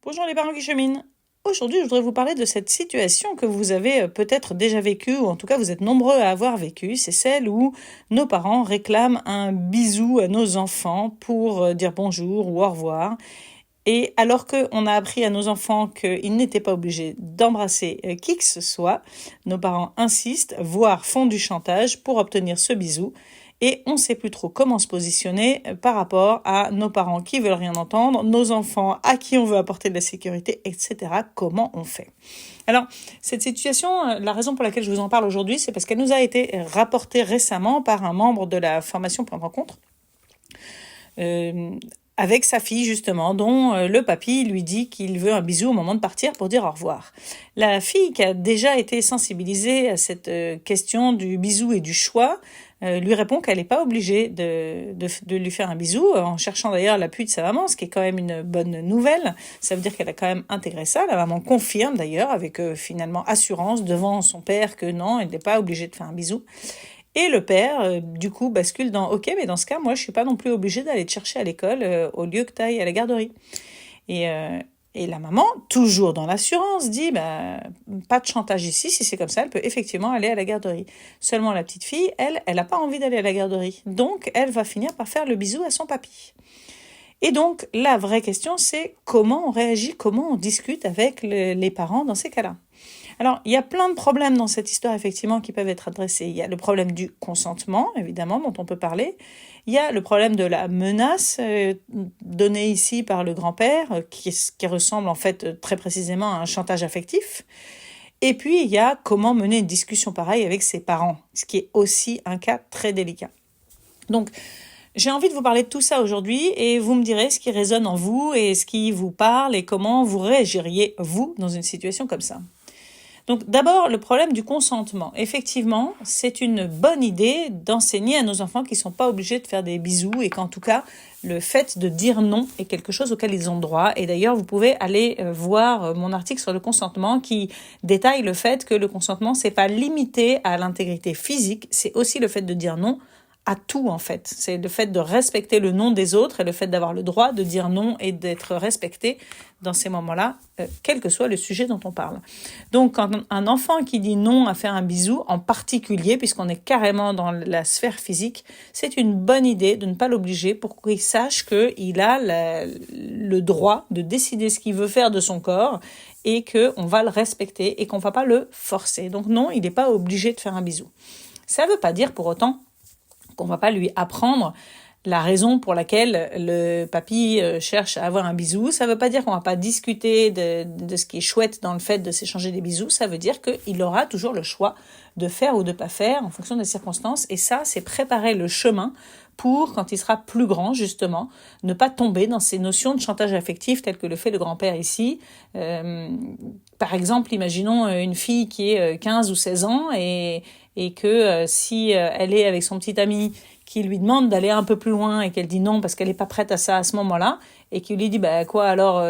Bonjour les parents qui cheminent. Aujourd'hui, je voudrais vous parler de cette situation que vous avez peut-être déjà vécue, ou en tout cas vous êtes nombreux à avoir vécu. C'est celle où nos parents réclament un bisou à nos enfants pour dire bonjour ou au revoir. Et alors qu'on a appris à nos enfants qu'ils n'étaient pas obligés d'embrasser qui que ce soit, nos parents insistent, voire font du chantage pour obtenir ce bisou. Et on ne sait plus trop comment se positionner par rapport à nos parents qui veulent rien entendre, nos enfants à qui on veut apporter de la sécurité, etc. Comment on fait? Alors, cette situation, la raison pour laquelle je vous en parle aujourd'hui, c'est parce qu'elle nous a été rapportée récemment par un membre de la formation Point de rencontre. Avec sa fille justement, dont le papy lui dit qu'il veut un bisou au moment de partir pour dire au revoir. La fille, qui a déjà été sensibilisée à cette question du bisou et du choix, lui répond qu'elle n'est pas obligée de lui faire un bisou, en cherchant d'ailleurs l'appui de sa maman, ce qui est quand même une bonne nouvelle. Ça veut dire qu'elle a quand même intégré ça. La maman confirme d'ailleurs avec finalement assurance devant son père que non, elle n'est pas obligée de faire un bisou. Et le père, du coup, bascule dans « Ok, mais dans ce cas, moi, je suis pas non plus obligée d'aller te chercher à l'école au lieu que tu ailles à la garderie. » Et la maman, toujours dans l'assurance, dit pas de chantage ici, si c'est comme ça, elle peut effectivement aller à la garderie. Seulement la petite fille, elle a pas envie d'aller à la garderie. Donc, elle va finir par faire le bisou à son papy. Et donc, la vraie question, c'est comment on réagit, comment on discute avec les parents dans ces cas-là. Alors, il y a plein de problèmes dans cette histoire, effectivement, qui peuvent être adressés. Il y a le problème du consentement, évidemment, dont on peut parler. Il y a le problème de la menace donnée ici par le grand-père, qui ressemble en fait très précisément à un chantage affectif. Et puis, il y a comment mener une discussion pareille avec ses parents, ce qui est aussi un cas très délicat. Donc, j'ai envie de vous parler de tout ça aujourd'hui et vous me direz ce qui résonne en vous et ce qui vous parle et comment vous réagiriez, vous, dans une situation comme ça. Donc d'abord, le problème du consentement. Effectivement, c'est une bonne idée d'enseigner à nos enfants qu'ils ne sont pas obligés de faire des bisous et qu'en tout cas, le fait de dire non est quelque chose auquel ils ont droit. Et d'ailleurs, vous pouvez aller voir mon article sur le consentement qui détaille le fait que le consentement, c'est pas limité à l'intégrité physique, c'est aussi le fait de dire non à tout en fait. C'est le fait de respecter le non des autres et le fait d'avoir le droit de dire non et d'être respecté dans ces moments-là, quel que soit le sujet dont on parle. Donc quand un enfant qui dit non à faire un bisou, en particulier, puisqu'on est carrément dans la sphère physique, c'est une bonne idée de ne pas l'obliger pour qu'il sache qu'il a le droit de décider ce qu'il veut faire de son corps et qu'on va le respecter et qu'on ne va pas le forcer. Donc non, il n'est pas obligé de faire un bisou. Ça ne veut pas dire pour autant qu'on va pas lui apprendre la raison pour laquelle le papy cherche à avoir un bisou. Ça veut pas dire qu'on va pas discuter de ce qui est chouette dans le fait de s'échanger des bisous. Ça veut dire qu'il aura toujours le choix de faire ou de pas faire en fonction des circonstances. Et ça, c'est préparer le chemin pour, quand il sera plus grand, justement, ne pas tomber dans ces notions de chantage affectif telles que le fait le grand-père ici. Par exemple, imaginons une fille qui est 15 ou 16 ans et que si elle est avec son petit ami qui lui demande d'aller un peu plus loin et qu'elle dit non parce qu'elle n'est pas prête à ça à ce moment-là, et qui lui dit quoi alors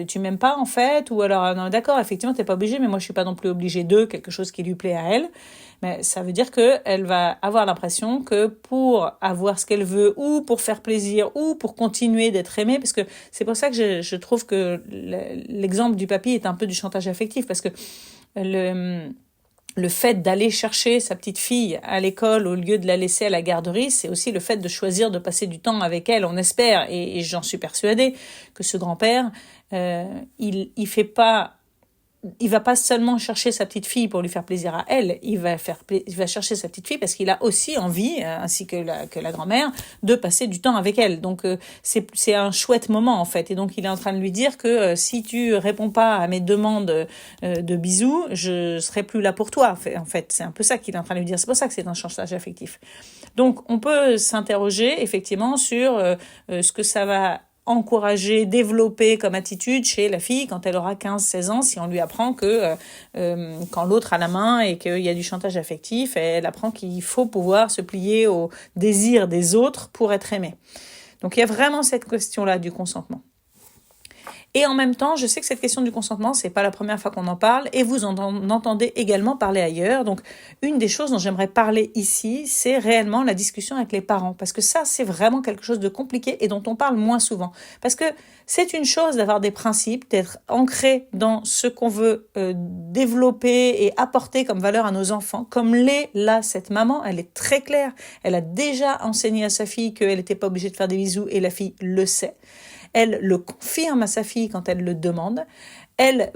tu m'aimes pas en fait, ou alors non d'accord effectivement t'es pas obligé mais moi je suis pas non plus obligée de quelque chose qui lui plaît à elle, mais ça veut dire que elle va avoir l'impression que pour avoir ce qu'elle veut ou pour faire plaisir ou pour continuer d'être aimée, parce que c'est pour ça que je trouve que l'exemple du papy est un peu du chantage affectif, parce que le fait d'aller chercher sa petite fille à l'école au lieu de la laisser à la garderie, c'est aussi le fait de choisir de passer du temps avec elle. On espère, et j'en suis persuadée, que ce grand-père, il va pas seulement chercher sa petite fille pour lui faire plaisir à elle, il va chercher sa petite fille parce qu'il a aussi envie, ainsi que la grand-mère, de passer du temps avec elle. Donc c'est un chouette moment en fait. Et donc il est en train de lui dire que si tu réponds pas à mes demandes de bisous, je serai plus là pour toi. En fait, c'est un peu ça qu'il est en train de lui dire. C'est pour ça que c'est un chantage affectif. Donc on peut s'interroger effectivement sur ce que ça va encourager, développer comme attitude chez la fille quand elle aura 15-16 ans, si on lui apprend que quand l'autre a la main et qu'il y a du chantage affectif, elle apprend qu'il faut pouvoir se plier au désir des autres pour être aimé. Donc il y a vraiment cette question-là du consentement. Et en même temps, je sais que cette question du consentement, c'est pas la première fois qu'on en parle, et vous en entendez également parler ailleurs. Donc, une des choses dont j'aimerais parler ici, c'est réellement la discussion avec les parents, parce que ça, c'est vraiment quelque chose de compliqué et dont on parle moins souvent. Parce que c'est une chose d'avoir des principes, d'être ancré dans ce qu'on veut développer et apporter comme valeur à nos enfants, comme l'est là cette maman. Elle est très claire. Elle a déjà enseigné à sa fille qu'elle n'était pas obligée de faire des bisous, et la fille le sait. Elle le confirme à sa fille quand elle le demande. Elle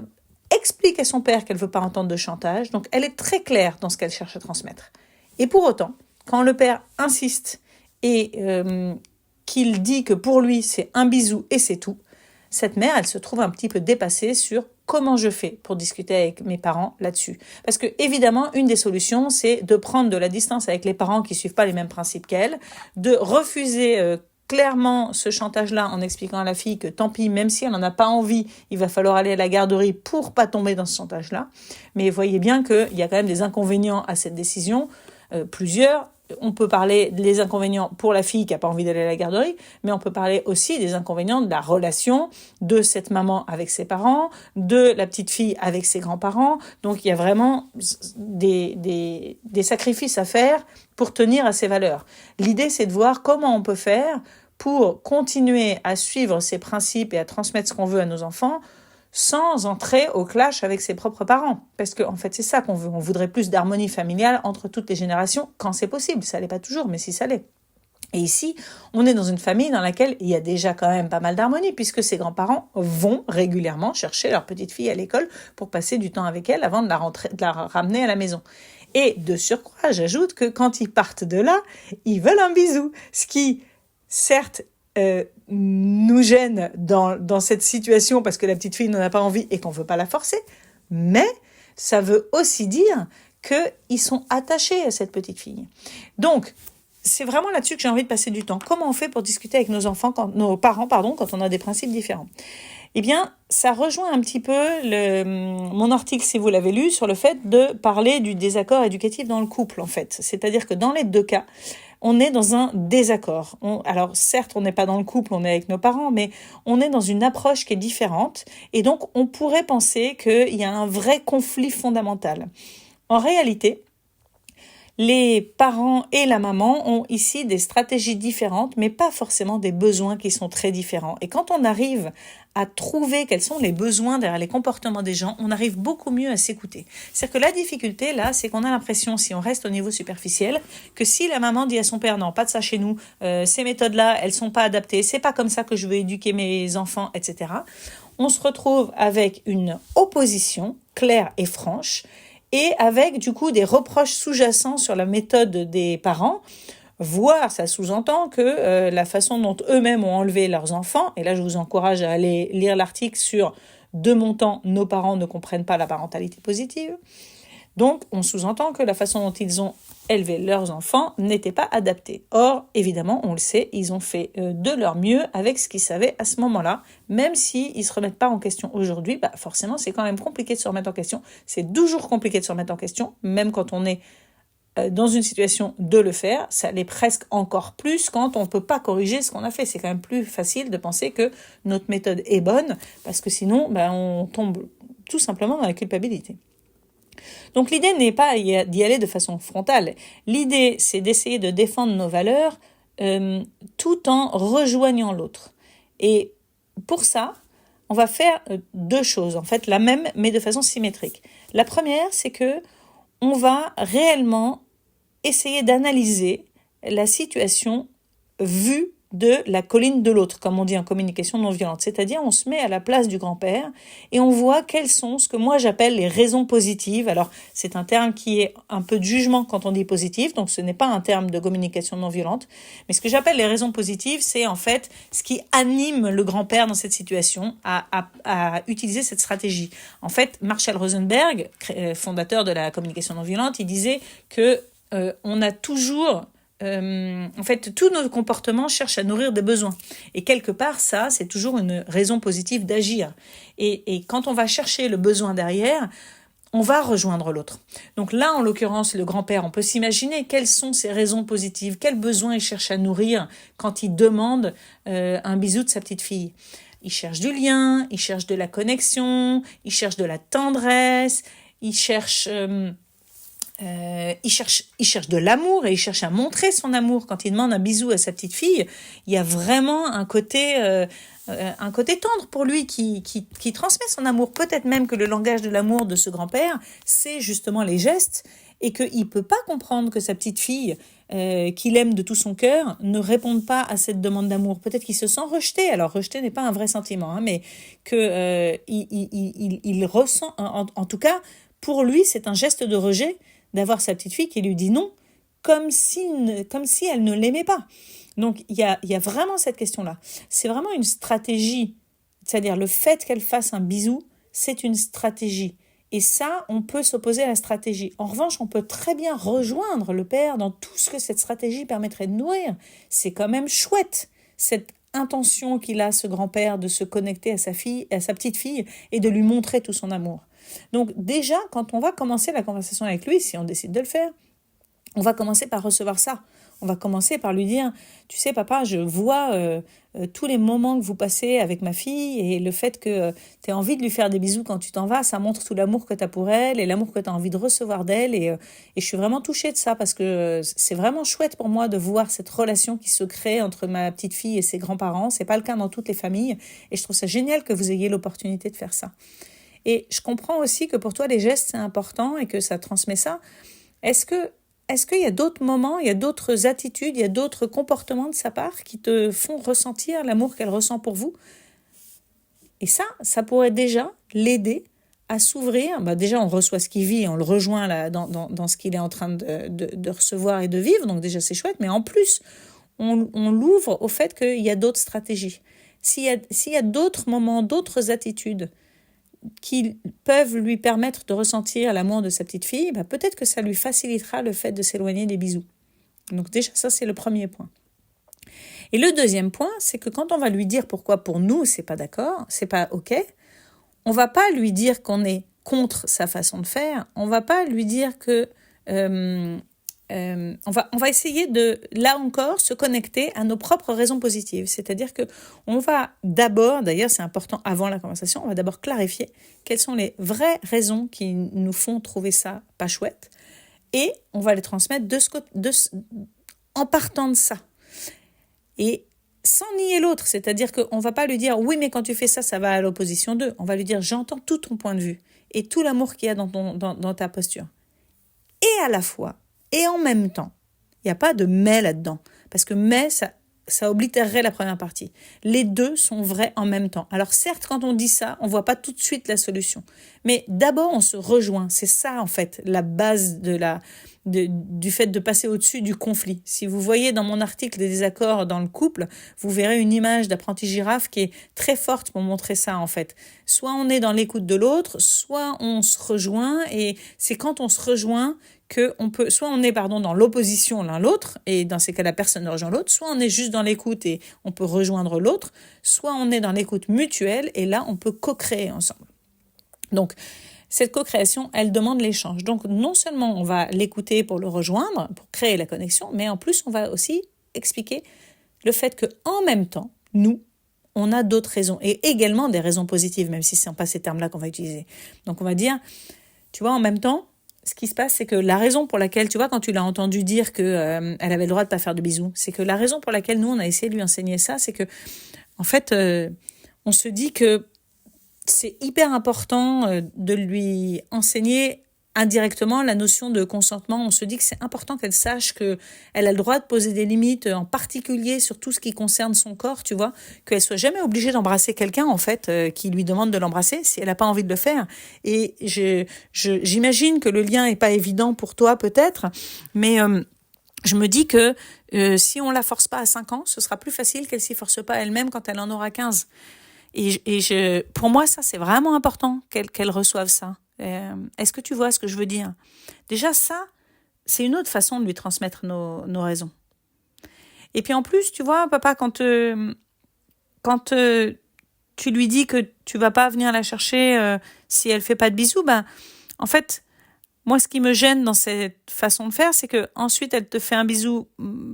explique à son père qu'elle ne veut pas entendre de chantage. Donc, elle est très claire dans ce qu'elle cherche à transmettre. Et pour autant, quand le père insiste et qu'il dit que pour lui, c'est un bisou et c'est tout, cette mère, elle se trouve un petit peu dépassée sur comment je fais pour discuter avec mes parents là-dessus. Parce que, évidemment, une des solutions, c'est de prendre de la distance avec les parents qui ne suivent pas les mêmes principes qu'elle, de refuser clairement ce chantage-là en expliquant à la fille que tant pis, même si elle n'en a pas envie, il va falloir aller à la garderie pour pas tomber dans ce chantage-là. Mais voyez bien qu'il y a quand même des inconvénients à cette décision, plusieurs. On peut parler des inconvénients pour la fille qui n'a pas envie d'aller à la garderie, mais on peut parler aussi des inconvénients de la relation de cette maman avec ses parents, de la petite fille avec ses grands-parents. Donc il y a vraiment des sacrifices à faire pour tenir à ces valeurs. L'idée, c'est de voir comment on peut faire pour continuer à suivre ces principes et à transmettre ce qu'on veut à nos enfants sans entrer au clash avec ses propres parents. Parce qu'en fait, c'est ça qu'on veut. On voudrait plus d'harmonie familiale entre toutes les générations, quand c'est possible. Ça l'est pas toujours, mais si ça l'est. Et ici, on est dans une famille dans laquelle il y a déjà quand même pas mal d'harmonie, puisque ses grands-parents vont régulièrement chercher leur petite fille à l'école pour passer du temps avec elle avant de la ramener à la maison. Et de surcroît, j'ajoute que quand ils partent de là, ils veulent un bisou. Ce qui, certes, nous gêne dans cette situation parce que la petite fille n'en a pas envie et qu'on ne veut pas la forcer, mais ça veut aussi dire qu'ils sont attachés à cette petite fille. Donc, c'est vraiment là-dessus que j'ai envie de passer du temps. Comment on fait pour discuter avec nos parents, quand on a des principes différents ? Eh bien, ça rejoint un petit peu mon article, si vous l'avez lu, sur le fait de parler du désaccord éducatif dans le couple, en fait. C'est-à-dire que dans les deux cas, on est dans un désaccord. Alors certes, on n'est pas dans le couple, on est avec nos parents, mais on est dans une approche qui est différente. Et donc, on pourrait penser qu'il y a un vrai conflit fondamental. En réalité, les parents et la maman ont ici des stratégies différentes, mais pas forcément des besoins qui sont très différents. Et quand on arrive à trouver quels sont les besoins derrière les comportements des gens, on arrive beaucoup mieux à s'écouter. C'est-à-dire que la difficulté, là, c'est qu'on a l'impression, si on reste au niveau superficiel, que si la maman dit à son père, non, pas de ça chez nous, ces méthodes-là, elles sont pas adaptées, c'est pas comme ça que je veux éduquer mes enfants, etc., on se retrouve avec une opposition claire et franche, et avec du coup des reproches sous-jacents sur la méthode des parents, voire ça sous-entend que la façon dont eux-mêmes ont enlevé leurs enfants, et là je vous encourage à aller lire l'article sur de mon temps, nos parents ne comprennent pas la parentalité positive. Donc on sous-entend que la façon dont ils ont élevé leurs enfants n'était pas adaptée. Or, évidemment, on le sait, ils ont fait de leur mieux avec ce qu'ils savaient à ce moment-là, même s'ils ne se remettent pas en question aujourd'hui, forcément c'est quand même compliqué de se remettre en question. C'est toujours compliqué de se remettre en question, même quand on est dans une situation de le faire, ça l'est presque encore plus quand on ne peut pas corriger ce qu'on a fait. C'est quand même plus facile de penser que notre méthode est bonne, parce que sinon, on tombe tout simplement dans la culpabilité. Donc l'idée n'est pas d'y aller de façon frontale. L'idée, c'est d'essayer de défendre nos valeurs tout en rejoignant l'autre. Et pour ça, on va faire deux choses, en fait, la même, mais de façon symétrique. La première, c'est que on va réellement essayer d'analyser la situation vue de la colline de l'autre, comme on dit en communication non violente. C'est-à-dire, on se met à la place du grand-père et on voit quelles sont ce que moi j'appelle les raisons positives. Alors, c'est un terme qui est un peu de jugement quand on dit positif, donc ce n'est pas un terme de communication non violente. Mais ce que j'appelle les raisons positives, c'est en fait ce qui anime le grand-père dans cette situation à utiliser cette stratégie. En fait, Marshall Rosenberg, fondateur de la communication non violente, il disait que on a toujours... en fait, tous nos comportements cherchent à nourrir des besoins. Et quelque part, ça, c'est toujours une raison positive d'agir. Et quand on va chercher le besoin derrière, on va rejoindre l'autre. Donc là, en l'occurrence, le grand-père, on peut s'imaginer quelles sont ses raisons positives, quels besoins il cherche à nourrir quand il demande un bisou de sa petite fille. il cherche du lien, il cherche de la connexion, il cherche de la tendresse, il cherche de l'amour et il cherche à montrer son amour. Quand il demande un bisou à sa petite fille, il y a vraiment un côté tendre pour lui qui transmet son amour. Peut-être même que le langage de l'amour de ce grand-père, c'est justement les gestes et qu'il ne peut pas comprendre que sa petite fille, qu'il aime de tout son cœur, ne réponde pas à cette demande d'amour. Peut-être qu'il se sent rejeté. Alors, rejeté n'est pas un vrai sentiment, hein, mais il ressent, en tout cas, pour lui, c'est un geste de rejet d'avoir sa petite fille qui lui dit non, comme si elle ne l'aimait pas. Donc, il y a vraiment cette question-là. C'est vraiment une stratégie. C'est-à-dire, le fait qu'elle fasse un bisou, c'est une stratégie. Et ça, on peut s'opposer à la stratégie. En revanche, on peut très bien rejoindre le père dans tout ce que cette stratégie permettrait de nourrir. C'est quand même chouette, cette intention qu'il a, ce grand-père, de se connecter à sa fille, à sa petite fille, et de lui montrer tout son amour. Donc déjà, quand on va commencer la conversation avec lui, si on décide de le faire, on va commencer par recevoir ça. On va commencer par lui dire, tu sais papa, je vois tous les moments que vous passez avec ma fille et le fait que tu as envie de lui faire des bisous quand tu t'en vas, ça montre tout l'amour que tu as pour elle et l'amour que tu as envie de recevoir d'elle. Et je suis vraiment touchée de ça parce que c'est vraiment chouette pour moi de voir cette relation qui se crée entre ma petite fille et ses grands-parents. C'est pas le cas dans toutes les familles et je trouve ça génial que vous ayez l'opportunité de faire ça. Et je comprends aussi que pour toi, les gestes, c'est important et que ça transmet ça. Est-ce qu'il y a d'autres moments, il y a d'autres attitudes, il y a d'autres comportements de sa part qui te font ressentir l'amour qu'elle ressent pour vous? Et ça pourrait déjà l'aider à s'ouvrir. Déjà, on reçoit ce qu'il vit, on le rejoint là, dans ce qu'il est en train de recevoir et de vivre. Donc déjà, c'est chouette. Mais en plus, on l'ouvre au fait qu'il y a d'autres stratégies. S'il y a d'autres moments, d'autres attitudes qui peuvent lui permettre de ressentir l'amour de sa petite fille, peut-être que ça lui facilitera le fait de s'éloigner des bisous. Donc déjà, ça, c'est le premier point. Et le deuxième point, c'est que quand on va lui dire pourquoi pour nous, c'est pas d'accord, c'est pas OK, on va pas lui dire qu'on est contre sa façon de faire, on va pas lui dire que... on va essayer de, là encore, se connecter à nos propres raisons positives. C'est-à-dire que on va d'abord, d'ailleurs c'est important avant la conversation, on va d'abord clarifier quelles sont les vraies raisons qui nous font trouver ça pas chouette. Et on va les transmettre en partant de ça. Et sans nier l'autre, c'est-à-dire qu'on ne va pas lui dire « oui, mais quand tu fais ça, ça va à l'opposition d'eux ». On va lui dire « j'entends tout ton point de vue et tout l'amour qu'il y a dans ta posture ». Et à la fois, et en même temps, il n'y a pas de « mais » là-dedans, parce que « mais », ça oblitérerait la première partie. Les deux sont vrais en même temps. Alors certes, quand on dit ça, on ne voit pas tout de suite la solution. Mais d'abord, on se rejoint. C'est ça, en fait, la base du fait de passer au-dessus du conflit. Si vous voyez dans mon article des désaccords dans le couple, vous verrez une image d'apprenti girafe qui est très forte pour montrer ça, en fait. Soit on est dans l'écoute de l'autre, soit on se rejoint, et c'est quand on se rejoint soit on est dans l'opposition l'un l'autre, et dans ces cas-là, personne ne rejoint l'autre, soit on est juste dans l'écoute et on peut rejoindre l'autre, soit on est dans l'écoute mutuelle, et là, on peut co-créer ensemble. Donc, cette co-création, elle demande l'échange. Donc, non seulement on va l'écouter pour le rejoindre, pour créer la connexion, mais en plus, on va aussi expliquer le fait qu'en même temps, nous, on a d'autres raisons, et également des raisons positives, même si ce ne sont pas ces termes-là qu'on va utiliser. Donc, on va dire, tu vois, en même temps, ce qui se passe, c'est que la raison pour laquelle, tu vois, quand tu l'as entendu dire qu'elle avait le droit de pas faire de bisous, c'est que la raison pour laquelle nous, on a essayé de lui enseigner ça, c'est que, en fait, on se dit que c'est hyper important de lui enseigner indirectement la notion de consentement. On se dit que c'est important qu'elle sache qu'elle a le droit de poser des limites, en particulier sur tout ce qui concerne son corps, tu vois, qu'elle soit jamais obligée d'embrasser quelqu'un, en fait, qui lui demande de l'embrasser si elle n'a pas envie de le faire. Et j'imagine que le lien est pas évident pour toi, peut-être, mais je me dis que si on la force pas à 5 ans, ce sera plus facile qu'elle s'y force pas elle-même quand elle en aura 15. Pour moi, ça, c'est vraiment important qu'elle reçoive ça. Est-ce que tu vois ce que je veux dire? Déjà, ça, c'est une autre façon de lui transmettre nos raisons. Et puis en plus, tu vois, papa, quand tu lui dis que tu vas pas venir la chercher si elle fait pas de bisous, en fait, moi, ce qui me gêne dans cette façon de faire, c'est que ensuite elle te fait un bisou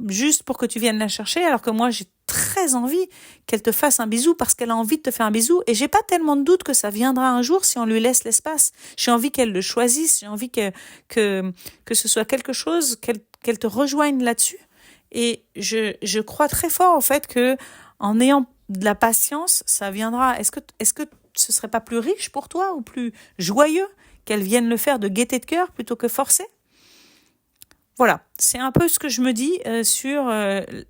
juste pour que tu viennes la chercher, alors que moi, j'ai très très envie qu'elle te fasse un bisou parce qu'elle a envie de te faire un bisou. Et j'ai pas tellement de doute que ça viendra un jour si on lui laisse l'espace. J'ai envie qu'elle le choisisse. J'ai envie que ce soit quelque chose, qu'elle te rejoigne là-dessus. Et je crois très fort au fait que en ayant de la patience, ça viendra. Est-ce que ce serait pas plus riche pour toi ou plus joyeux qu'elle vienne le faire de gaieté de cœur plutôt que forcé? Voilà, c'est un peu ce que je me dis sur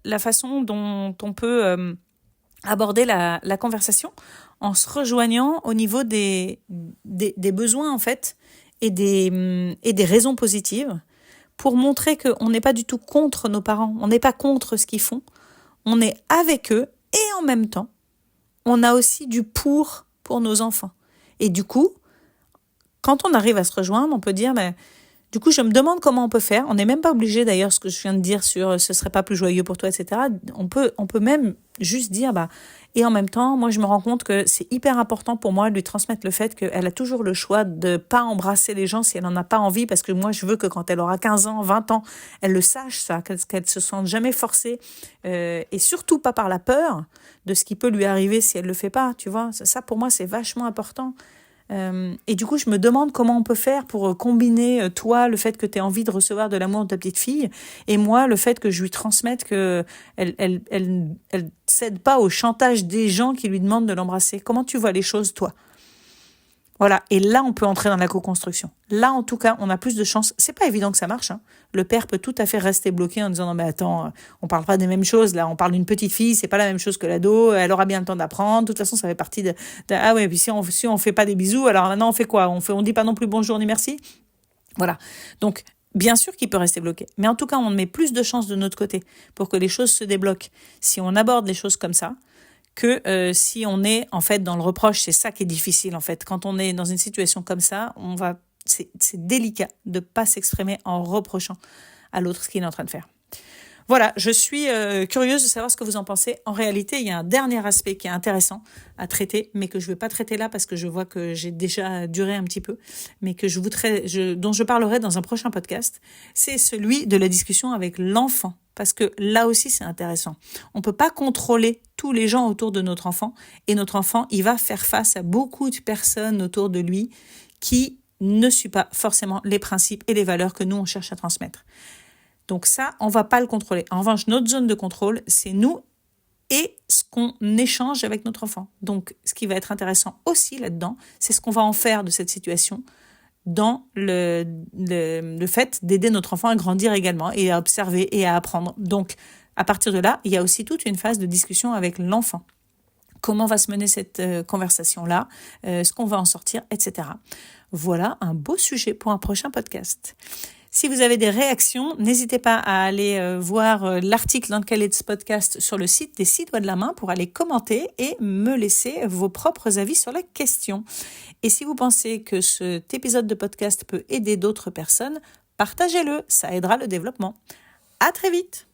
la façon dont on peut aborder la conversation en se rejoignant au niveau des besoins en fait et des raisons positives pour montrer qu'on n'est pas du tout contre nos parents, on n'est pas contre ce qu'ils font, on est avec eux et en même temps, on a aussi du pour nos enfants. Et du coup, quand on arrive à se rejoindre, on peut dire, du coup, je me demande comment on peut faire. On n'est même pas obligé d'ailleurs, ce que je viens de dire sur ce serait pas plus joyeux pour toi, etc. On peut même juste dire, et en même temps, moi, je me rends compte que c'est hyper important pour moi de lui transmettre le fait qu'elle a toujours le choix de pas embrasser les gens si elle en a pas envie, parce que moi, je veux que quand elle aura 15 ans, 20 ans, elle le sache, ça, qu'elle se sente jamais forcée, et surtout pas par la peur de ce qui peut lui arriver si elle le fait pas, tu vois. Ça, pour moi, c'est vachement important. Et du coup, je me demande comment on peut faire pour combiner, toi, le fait que tu aies envie de recevoir de l'amour de ta petite fille, et moi, le fait que je lui transmette que elle cède pas au chantage des gens qui lui demandent de l'embrasser. Comment tu vois les choses, toi? Voilà, et là, on peut entrer dans la co-construction. Là, en tout cas, on a plus de chances. C'est pas évident que ça marche, hein. Le père peut tout à fait rester bloqué en disant non mais attends, on parle pas des mêmes choses là, on parle d'une petite fille, c'est pas la même chose que l'ado, elle aura bien le temps d'apprendre. De toute façon, ça fait partie de ah ouais, puis si on fait pas des bisous, alors maintenant on fait quoi? On dit pas non plus bonjour ni merci. Voilà. Donc bien sûr qu'il peut rester bloqué, mais en tout cas, on met plus de chances de notre côté pour que les choses se débloquent si on aborde les choses comme ça, que si on est en fait dans le reproche. C'est ça qui est difficile en fait. Quand on est dans une situation comme ça, c'est délicat de pas s'exprimer en reprochant à l'autre ce qu'il est en train de faire. Voilà, je suis curieuse de savoir ce que vous en pensez. En réalité, il y a un dernier aspect qui est intéressant à traiter, mais que je ne vais pas traiter là parce que je vois que j'ai déjà duré un petit peu, mais que dont je parlerai dans un prochain podcast. C'est celui de la discussion avec l'enfant. Parce que là aussi, c'est intéressant. On ne peut pas contrôler tous les gens autour de notre enfant. Et notre enfant, il va faire face à beaucoup de personnes autour de lui qui ne suivent pas forcément les principes et les valeurs que nous, on cherche à transmettre. Donc ça, on ne va pas le contrôler. En revanche, notre zone de contrôle, c'est nous et ce qu'on échange avec notre enfant. Donc, ce qui va être intéressant aussi là-dedans, c'est ce qu'on va en faire de cette situation dans le fait d'aider notre enfant à grandir également et à observer et à apprendre. Donc, à partir de là, il y a aussi toute une phase de discussion avec l'enfant. Comment va se mener cette conversation-là, ce qu'on va en sortir, etc. Voilà un beau sujet pour un prochain podcast. Si vous avez des réactions, n'hésitez pas à aller voir l'article dans lequel est ce podcast sur le site des 6 doigts de la main pour aller commenter et me laisser vos propres avis sur la question. Et si vous pensez que cet épisode de podcast peut aider d'autres personnes, partagez-le, ça aidera le développement. À très vite!